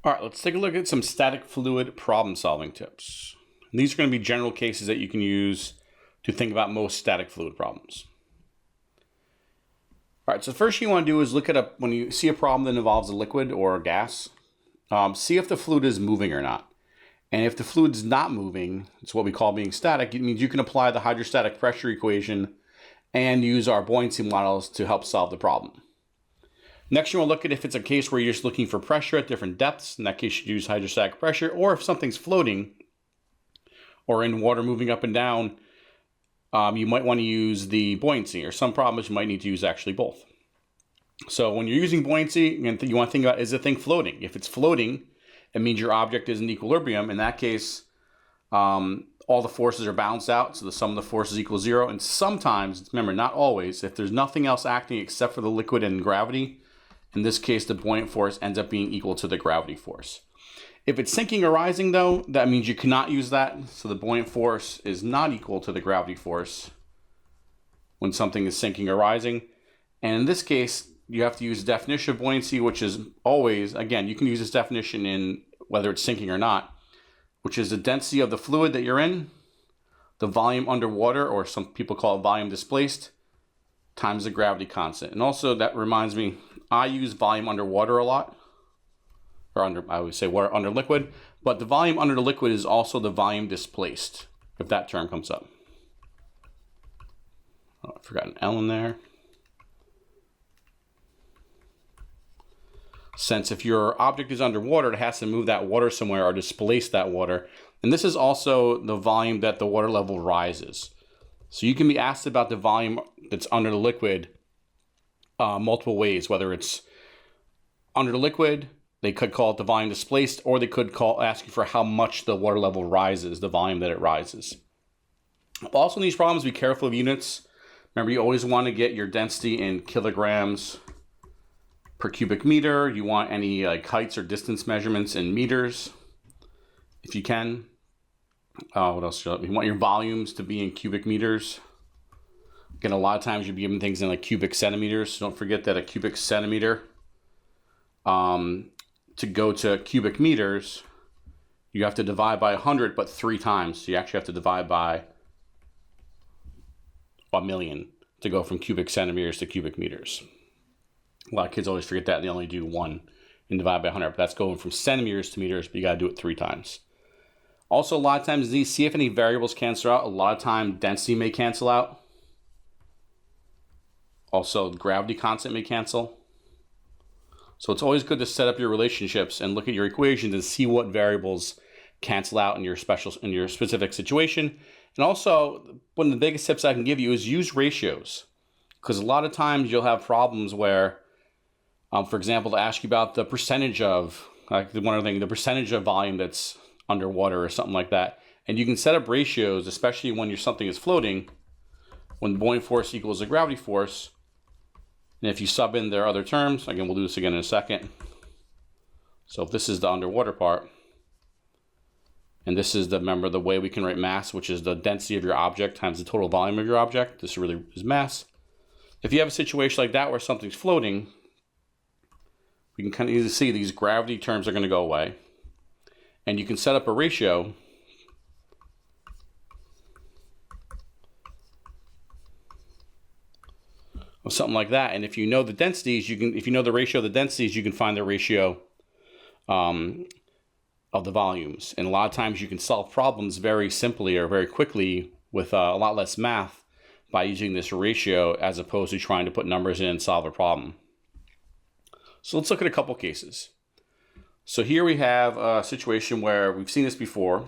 All right, let's take a look at some static fluid problem solving tips. And these are going to be general cases that you can use to think about most static fluid problems. All right, so the first thing you want to do is look at when you see a problem that involves a liquid or a gas, see if the fluid is moving or not. And if the fluid's not moving, it's what we call being static. It means you can apply the hydrostatic pressure equation and use our buoyancy models to help solve the problem. Next, you want to look at if it's a case where you're just looking for pressure at different depths. In that case, you use hydrostatic pressure. Or if something's floating or in water moving up and down, you might want to use the buoyancy. Or some problems you might need to use actually both. So when you're using buoyancy, you want to think about, is the thing floating? If it's floating, it means your object is in equilibrium. In that case, all the forces are balanced out, so the sum of the forces equals 0. And sometimes, remember, not always, if there's nothing else acting except for the liquid and gravity, in this case, the buoyant force ends up being equal to the gravity force. If it's sinking or rising, though, that means you cannot use that. So the buoyant force is not equal to the gravity force when something is sinking or rising. And in this case, you have to use the definition of buoyancy, which is always, again, you can use this definition in whether it's sinking or not, which is the density of the fluid that you're in, the volume underwater, or some people call it volume displaced, times the gravity constant. And also that reminds me, I use volume underwater a lot, or I would say water under liquid, but the volume under the liquid is also the volume displaced, if that term comes up. Oh, I forgot an L in there. Since if your object is underwater, it has to move that water somewhere or displace that water. And this is also the volume that the water level rises. So you can be asked about the volume that's under the liquid multiple ways, whether it's under the liquid, they could call it the volume displaced, or they could ask you for how much the water level rises, the volume that it rises. Also in these problems, be careful of units. Remember, you always want to get your density in kilograms per cubic meter. You want any heights or distance measurements in meters, if you can. What else? You want your volumes to be in cubic meters. Again, a lot of times you'll be given things in like cubic centimeters. So don't forget that a cubic centimeter, to go to cubic meters, you have to divide by 100, but 3 times. So you actually have to divide by 1,000,000 to go from cubic centimeters to cubic meters. A lot of kids always forget that, and they only do 1 and divide by 100. But that's going from centimeters to meters, but you got to do it 3 times. Also, a lot of times, see if any variables cancel out. A lot of time, density may cancel out. Also, gravity constant may cancel. So it's always good to set up your relationships and look at your equations and see what variables cancel out in your specific situation. And also, one of the biggest tips I can give you is use ratios. Because a lot of times you'll have problems where, for example, to ask you about the percentage of, the percentage of volume that's underwater or something like that. And you can set up ratios, especially when something is floating, when the buoyant force equals the gravity force. And if you sub in their other terms, again, we'll do this again in a second. So if this is the underwater part, and this is remember the way we can write mass, which is the density of your object times the total volume of your object. This really is mass. If you have a situation like that where something's floating, we can kind of easily see these gravity terms are going to go away. And you can set up a ratio of something like that. And if you know the densities, if you know the ratio of the densities, you can find the ratio of the volumes. And a lot of times you can solve problems very simply or very quickly with a lot less math by using this ratio as opposed to trying to put numbers in and solve a problem. So let's look at a couple cases. So here we have a situation where we've seen this before,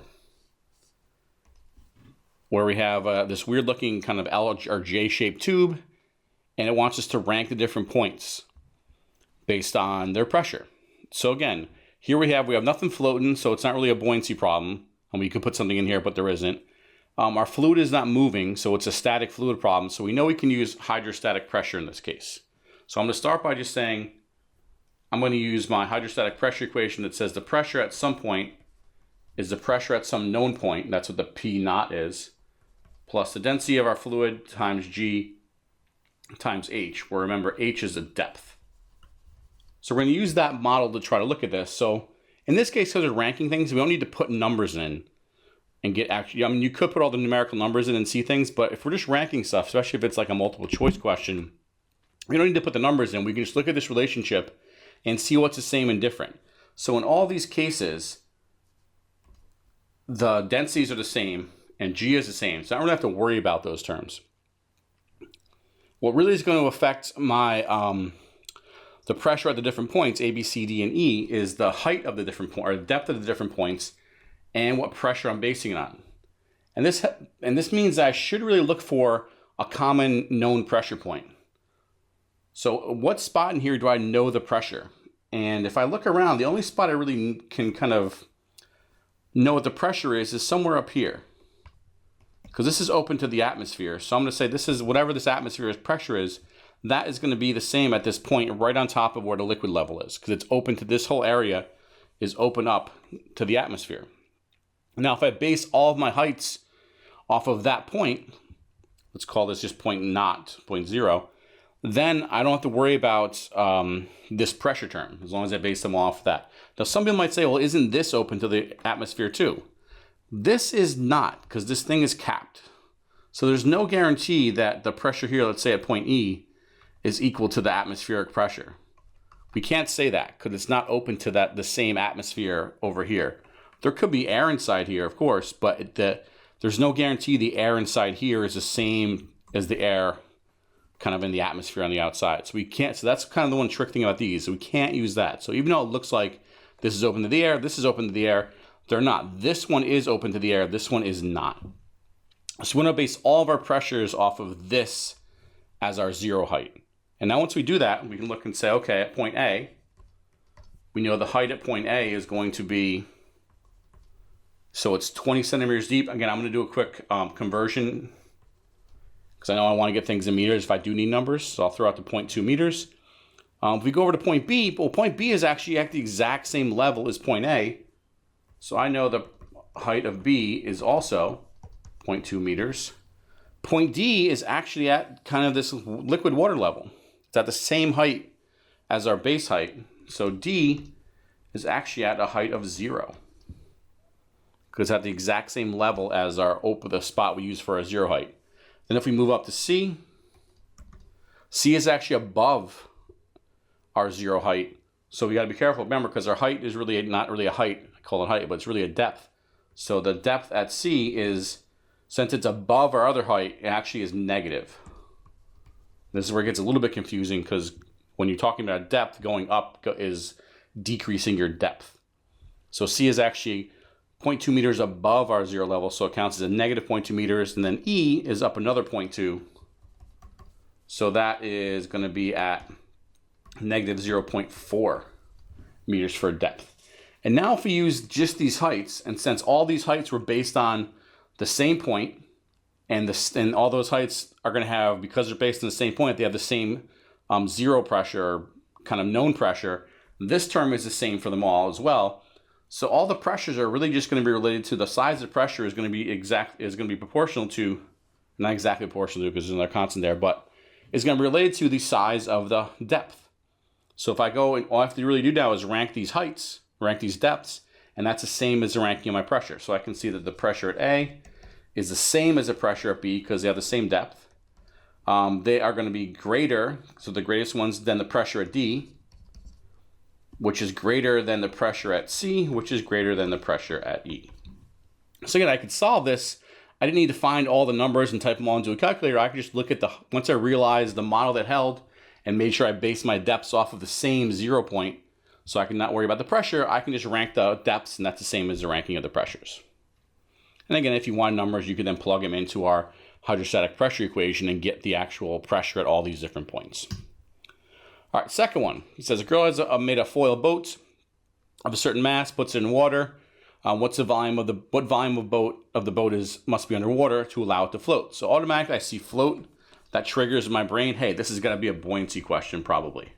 where we have this weird looking kind of L or J-shaped tube, and it wants us to rank the different points based on their pressure. So again, here we have nothing floating, so it's not really a buoyancy problem. And we could put something in here, but there isn't. Our fluid is not moving, so it's a static fluid problem. So we know we can use hydrostatic pressure in this case. So I'm going to start by just saying, I'm going to use my hydrostatic pressure equation that says the pressure at some point is the pressure at some known point. That's what the P naught is, plus the density of our fluid times G times H, where remember H is the depth. So we're going to use that model to try to look at this. So In this case, because we're ranking things, we don't need to put numbers in and get actually, I mean, you could put all the numerical numbers in and see things, but if we're just ranking stuff, especially if it's like a multiple choice question, we don't need to put the numbers in. We can just look at this relationship and see what's the same and different. So in all these cases, the densities are the same and G is the same. So I don't really have to worry about those terms. What really is going to affect my the pressure at the different points, A, B, C, D, and E, is the height of the different points, or the depth of the different points, and what pressure I'm basing it on. And this means that I should really look for a common known pressure point. So what spot in here do I know the pressure? And if I look around, the only spot I really can kind of know what the pressure is somewhere up here. Because this is open to the atmosphere. So I'm going to say this is whatever this atmosphere's pressure is, that is going to be the same at this point right on top of where the liquid level is. Because it's open to this whole area is open up to the atmosphere. Now if I base all of my heights off of that point, let's call this just point naught, 0, then I don't have to worry about this pressure term as long as I base them off that. Now some people might say, well, isn't this open to the atmosphere too? This is not, because this thing is capped. So there's no guarantee that the pressure here, let's say at point E, is equal to the atmospheric pressure. We can't say that because it's not open to the same atmosphere over here. There could be air inside here, of course, but there's no guarantee the air inside here is the same as the air kind of in the atmosphere on the outside. So we can't, so that's kind of the one trick thing about these. So we can't use that. So even though it looks like this is open to the air, this is open to the air, they're not. This one is open to the air, this one is not. So we're going to base all of our pressures off of this as our zero height. And now once we do that, we can look and say, okay, at point A, we know the height at point A is going to be, so it's 20 centimeters deep. Again, I'm going to do a quick conversion because I know I want to get things in meters if I do need numbers. So I'll throw out the 0.2 meters. If we go over to point B, well, point B is actually at the exact same level as point A. So I know the height of B is also 0.2 meters. Point D is actually at kind of this liquid water level. It's at the same height as our base height. So D is actually at a height of 0. Because it's at the exact same level as the spot we use for our zero height. Then if we move up to C, C is actually above our zero height. So we got to be careful, remember, because our height is really not really a height. I call it height, but it's really a depth. So the depth at C is, since it's above our other height, it actually is negative. This is where it gets a little bit confusing because when you're talking about depth, going up is decreasing your depth. So C is actually 0.2 meters above our zero level, so it counts as a negative 0.2 meters, and then E is up another 0.2. So that is going to be at negative 0.4 meters for depth. And now if we use just these heights, and since all these heights were based on the same point, and all those heights are going to have, because they're based on the same point, they have the same zero pressure, kind of known pressure. This term is the same for them all as well. So all the pressures are really just going to be related to the size of pressure is going to be proportional to, not exactly proportional to because there's another constant there, but it's going to be related to the size of the depth. So if I go, and all I have to really do now is rank these heights, rank these depths, and that's the same as the ranking of my pressure. So I can see that the pressure at A is the same as the pressure at B because they have the same depth. They are going to be greater, so the greatest ones, than the pressure at D, which is greater than the pressure at C, which is greater than the pressure at E. So again, I could solve this. I didn't need to find all the numbers and type them all into a calculator. I could just look at once I realized the model that held and made sure I based my depths off of the same 0 point, so I can not worry about the pressure, I can just rank the depths, and that's the same as the ranking of the pressures. And again, if you want numbers, you can then plug them into our hydrostatic pressure equation and get the actual pressure at all these different points. All right, second one. He says a girl has made a foil boat of a certain mass, puts it in water. What volume of the boat must be underwater to allow it to float? So automatically I see float. That triggers in my brain, hey, this is going to be a buoyancy question probably.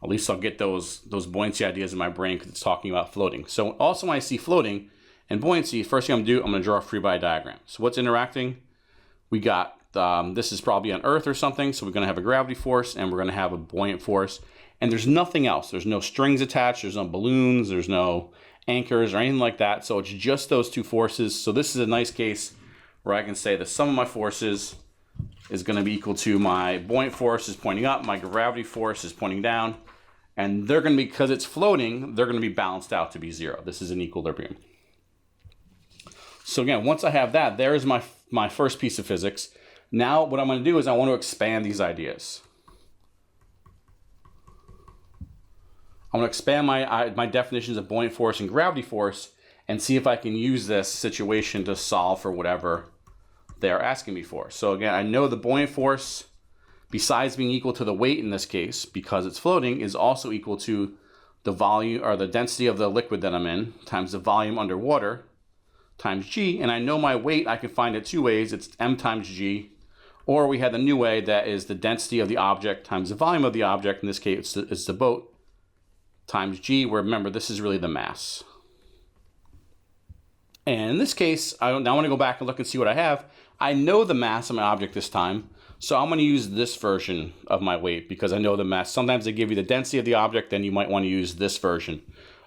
At least I'll get those buoyancy ideas in my brain because it's talking about floating. So also when I see floating and buoyancy, first thing I'm going to draw a free body diagram. So what's interacting? We got, this is probably on Earth or something, so we're going to have a gravity force and we're going to have a buoyant force. and there's nothing else. There's no strings attached, there's no balloons, there's no anchors or anything like that. So it's just those two forces. So this is a nice case where I can say the sum of my forces is going to be equal to my buoyant force is pointing up, my gravity force is pointing down, and they're going to be, because it's floating, they're going to be balanced out to be zero. This is an equilibrium. So again, once I have that, there's my first piece of physics. Now what I'm going to do is I want to expand these ideas. I'm going to expand my definitions of buoyant force and gravity force and see if I can use this situation to solve for whatever they're asking me for. So again, I know the buoyant force, besides being equal to the weight in this case, because it's floating, is also equal to the volume or the density of the liquid that I'm in times the volume underwater times g. And I know my weight, I can find it two ways. It's m times g, or we had the new way that is the density of the object times the volume of the object. In this case, it's the boat times g, where remember, this is really the mass. And in this case, I now want to go back and look and see what I have. I know the mass of my object this time, so I'm going to use this version of my weight because I know the mass. Sometimes they give you the density of the object, then you might want to use this version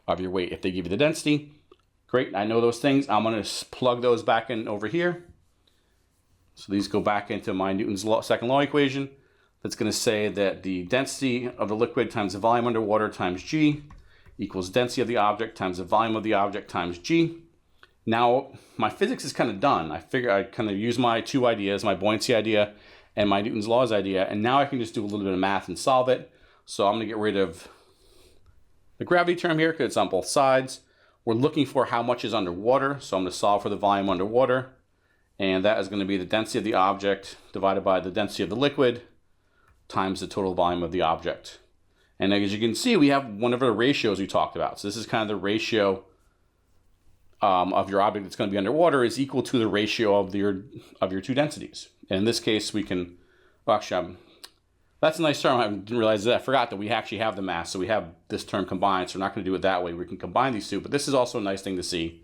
of your weight. If they give you the density, great, I know those things. I'm going to plug those back in over here. So these go back into my Newton's second law equation. That's going to say that the density of the liquid times the volume underwater times g equals density of the object times the volume of the object times g. Now, my physics is kind of done. I figure I kind of use my two ideas, my buoyancy idea and my Newton's laws idea, and now I can just do a little bit of math and solve it. So I'm going to get rid of the gravity term here because it's on both sides. We're looking for how much is underwater, so I'm going to solve for the volume underwater, and that is going to be the density of the object divided by the density of the liquid times the total volume of the object. And as you can see, we have one of the ratios we talked about. So this is kind of the ratio of your object that's going to be underwater is equal to the ratio of your two densities. And in this case, we can, well, actually, that's a nice term. I didn't realize that. I forgot that we actually have the mass. So we have this term combined. So we're not going to do it that way. We can combine these two. But this is also a nice thing to see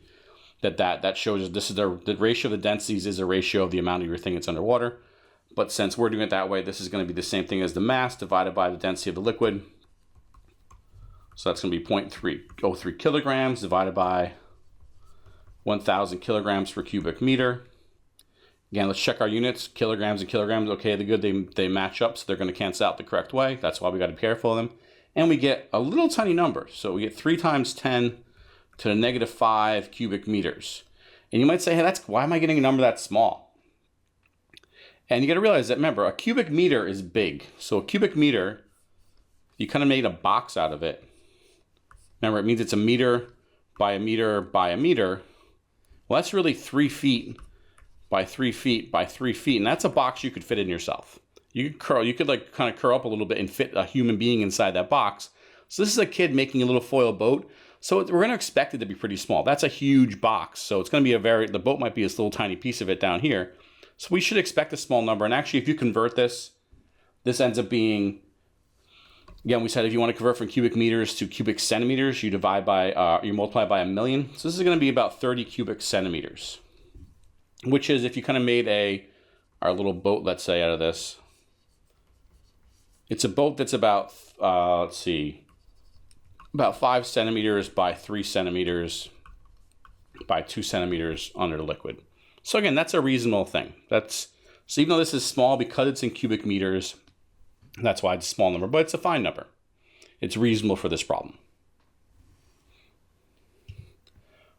that shows us this is the ratio of the densities is a ratio of the amount of your thing that's underwater. But since we're doing it that way, this is going to be the same thing as the mass divided by the density of the liquid. So that's going to be 0.303 kilograms divided by 1,000 kilograms per cubic meter. Again, let's check our units, kilograms and kilograms. Okay, they're good, they match up, so they're going to cancel out the correct way. That's why we got to be careful of them. And we get a little tiny number. So we get 3 times 10 to the negative 5 cubic meters. And you might say, hey, why am I getting a number that small? And you got to realize that, remember, a cubic meter is big. So a cubic meter, you kind of made a box out of it. Remember, it means it's a meter by a meter by a meter. Well, that's really 3 feet by 3 feet by 3 feet, and that's a box you could fit in yourself. You could like kind of curl up a little bit and fit a human being inside that box. So this is a kid making a little foil boat. So we're going to expect it to be pretty small. That's a huge box. So it's going to be the boat might be this little tiny piece of it down here. So we should expect a small number. And actually, if you convert this ends up being, again, we said if you want to convert from cubic meters to cubic centimeters, you multiply by 1,000,000. So this is going to be about 30 cubic centimeters, which is if you kind of made our little boat, let's say, out of this. It's a boat that's about, about 5 centimeters by 3 centimeters by 2 centimeters under the liquid. So again, that's a reasonable thing. So even though this is small because it's in cubic meters, that's why it's a small number, but it's a fine number. It's reasonable for this problem.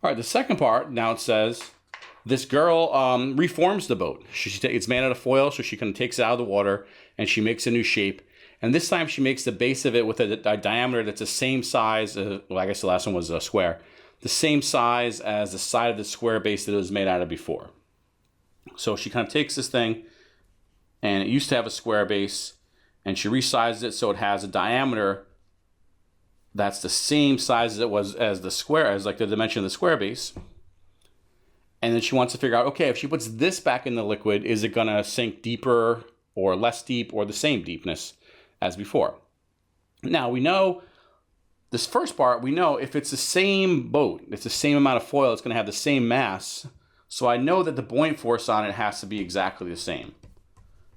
All right, the second part, now it says, this girl reforms the boat. It's made out of foil, so she kind of takes it out of the water and she makes a new shape. And this time she makes the base of it with a diameter that's the same size, well, I guess the last one was a square, the same size as the side of the square base that it was made out of before. So she kind of takes this thing, and it used to have a square base, and she resizes it so it has a diameter that's the same size as it was as like the dimension of the square base. And then she wants to figure out, okay, if she puts this back in the liquid, is it going to sink deeper or less deep or the same deepness as before? Now, we know this first part, we know if it's the same boat, it's the same amount of foil, it's going to have the same mass. So I know that the buoyant force on it has to be exactly the same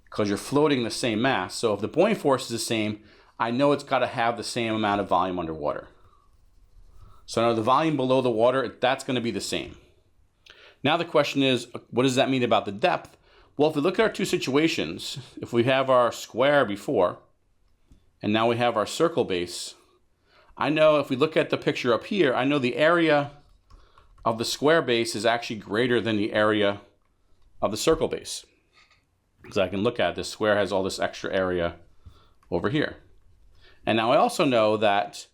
because you're floating the same mass. So if the buoyant force is the same, I know it's got to have the same amount of volume underwater. So I know the volume below the water, that's going to be the same. Now the question is, what does that mean about the depth? Well, if we look at our two situations, if we have our square before, and now we have our circle base, I know if we look at the picture up here, I know the area of the square base is actually greater than the area of the circle base. Because I can look at this square has all this extra area over here. And now I also know that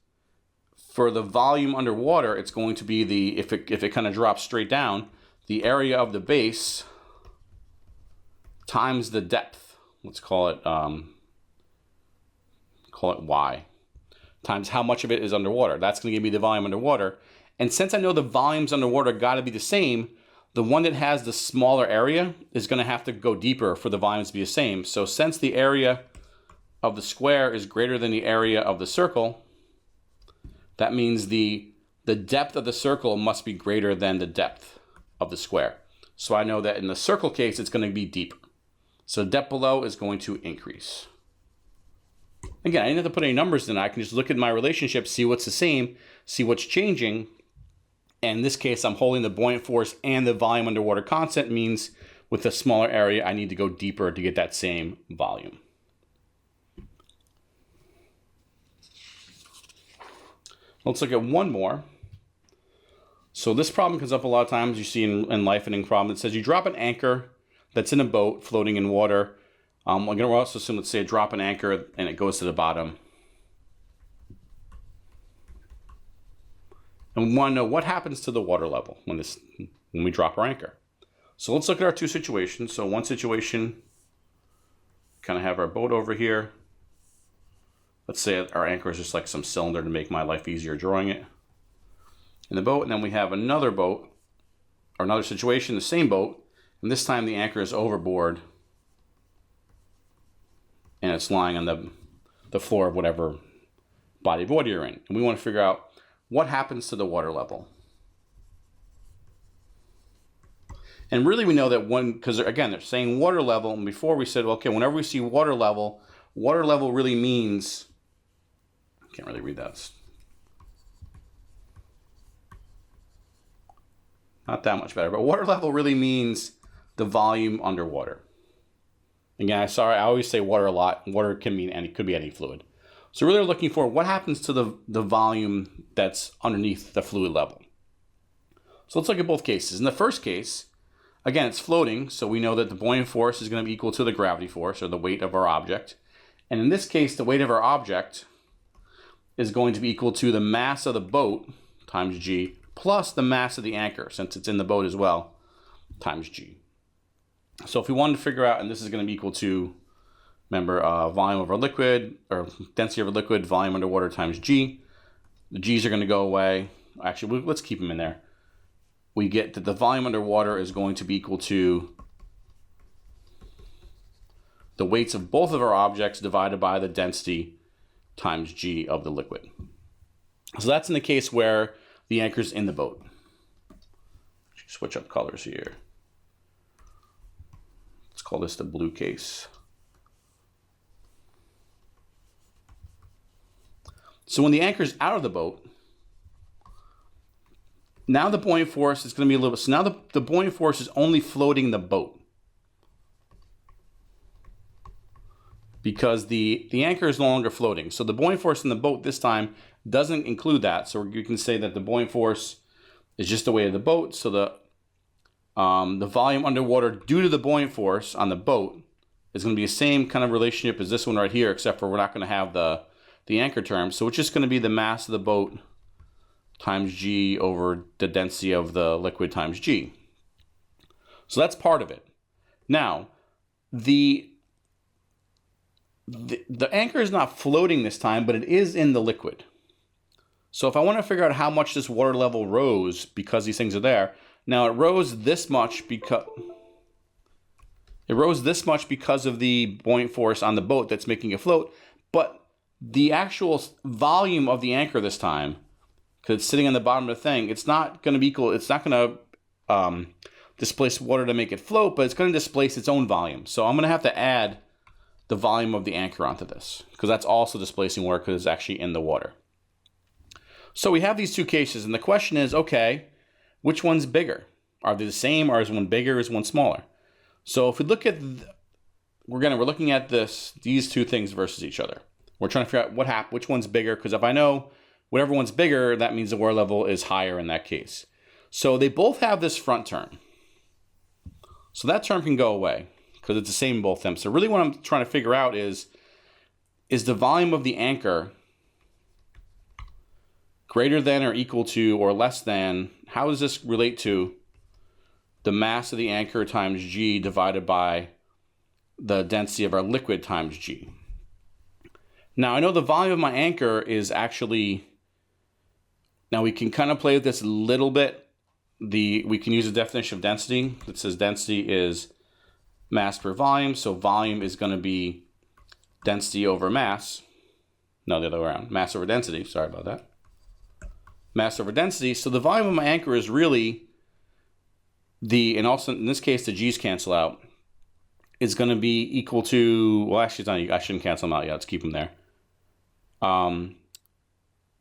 for the volume underwater, it's going to be the, if it kind of drops straight down, the area of the base times the depth. Let's call it y, times how much of it is underwater. That's going to give me the volume underwater. And since I know the volumes underwater got to be the same, the one that has the smaller area is going to have to go deeper for the volumes to be the same. So since the area of the square is greater than the area of the circle, that means the depth of the circle must be greater than the depth of the square. So I know that in the circle case, it's going to be deeper. So depth below is going to increase. Again, I didn't have to put any numbers in. I can just look at my relationship, see what's the same, see what's changing. And in this case, I'm holding the buoyant force and the volume underwater constant, means with a smaller area, I need to go deeper to get that same volume. Let's look at one more. So this problem comes up a lot of times. You see in life and in problem, it says you drop an anchor that's in a boat floating in water. We're going to also assume, let's say, a drop an anchor and it goes to the bottom. And we want to know what happens to the water level when we drop our anchor. So let's look at our two situations. So one situation, kind of have our boat over here. Let's say our anchor is just like some cylinder to make my life easier drawing it in the boat. And then we have another boat, or another situation, the same boat. And this time the anchor is overboard and it's lying on the floor of whatever body of water you're in. And we want to figure out what happens to the water level. And really we know that because again, they're saying water level. And before we said, okay, whenever we see water level really means, I can't really read that. Not that much better, but water level really means the volume underwater. Again, I always say water a lot. Water could be any fluid. So really we're looking for what happens to the volume that's underneath the fluid level. So let's look at both cases. In the first case, again, it's floating, so we know that the buoyant force is going to be equal to the gravity force, or the weight of our object. And in this case, the weight of our object is going to be equal to the mass of the boat times g, plus the mass of the anchor, since it's in the boat as well, times g. So if we wanted to figure out, and this is going to be equal to, remember, volume of our liquid, or density of our liquid, volume underwater times g. The g's are going to go away. Actually, let's keep them in there. We get that the volume underwater is going to be equal to the weights of both of our objects divided by the density times g of the liquid. So that's in the case where the anchor's in the boat. Switch up colors here. Let's call this the blue case. So when the anchor's out of the boat, now the buoyant force is going to be a little bit, so now the buoyant force is only floating the boat. Because the anchor is no longer floating. So the buoyant force in the boat this time doesn't include that. So you can say that the buoyant force is just the weight of the boat. So the volume underwater due to the buoyant force on the boat is going to be the same kind of relationship as this one right here, except for we're not going to have the anchor term. So it's just going to be the mass of the boat times g over the density of the liquid times g. So that's part of it. Now, the anchor is not floating this time, but it is in the liquid. So if I want to figure out how much this water level rose because these things are there, now it rose this much because of the buoyant force on the boat that's making it float, but the actual volume of the anchor this time, because it's sitting on the bottom of the thing, it's not going to be equal. It's not going to displace water to make it float, but it's going to displace its own volume. So I'm going to have to add the volume of the anchor onto this, because that's also displacing water because it's actually in the water. So we have these two cases, and the question is, okay, which one's bigger? Are they the same, or is one bigger, is one smaller? So if we look at, we're looking at these two things versus each other. We're trying to figure out which one's bigger, because if I know whatever one's bigger, that means the water level is higher in that case. So they both have this front term. So that term can go away because it's the same in both of them. So really what I'm trying to figure out is the volume of the anchor greater than or equal to or less than, how does this relate to the mass of the anchor times G divided by the density of our liquid times G? Now I know the volume of my anchor is actually, now we can kind of play with this a little bit. We can use a definition of density that says density is mass per volume. So volume is going to be density over mass. No, the other way around. Mass over density. Sorry about that. Mass over density. So the volume of my anchor is really and also in this case the G's cancel out, is going to be equal to, well actually it's not, I shouldn't cancel them out yet. Let's keep them there.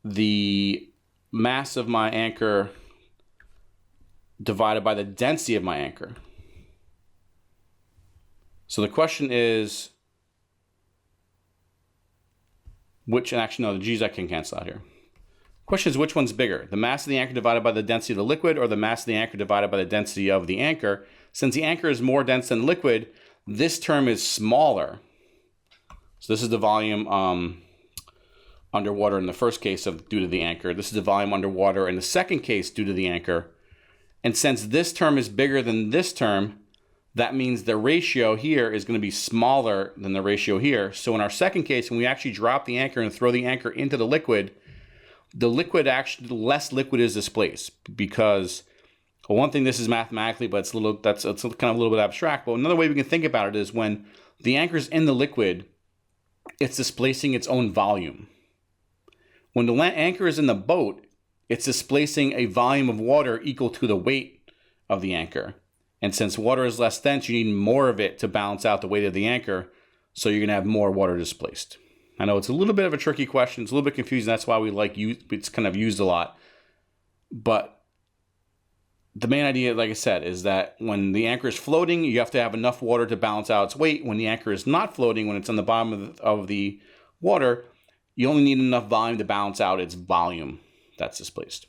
The mass of my anchor divided by the density of my anchor. So the question is, and actually no, the G's I can cancel out here. Question is, which one's bigger? The mass of the anchor divided by the density of the liquid, or the mass of the anchor divided by the density of the anchor? Since the anchor is more dense than liquid, this term is smaller. So this is the volume underwater in the first case due to the anchor. This is the volume underwater in the second case due to the anchor. And since this term is bigger than this term, that means the ratio here is going to be smaller than the ratio here. So in our second case, when we actually drop the anchor and throw the anchor into the liquid actually, less liquid is displaced, because, well, one thing, this is mathematically, but it's kind of a little bit abstract. But another way we can think about it is when the anchor is in the liquid, it's displacing its own volume. When the anchor is in the boat, it's displacing a volume of water equal to the weight of the anchor. And since water is less dense, you need more of it to balance out the weight of the anchor, so you're going to have more water displaced. I know it's a little bit of a tricky question. It's a little bit confusing. That's why it's kind of used a lot. But the main idea, like I said, is that when the anchor is floating, you have to have enough water to balance out its weight. When the anchor is not floating, when it's on the bottom of the water, you only need enough volume to balance out its volume that's displaced.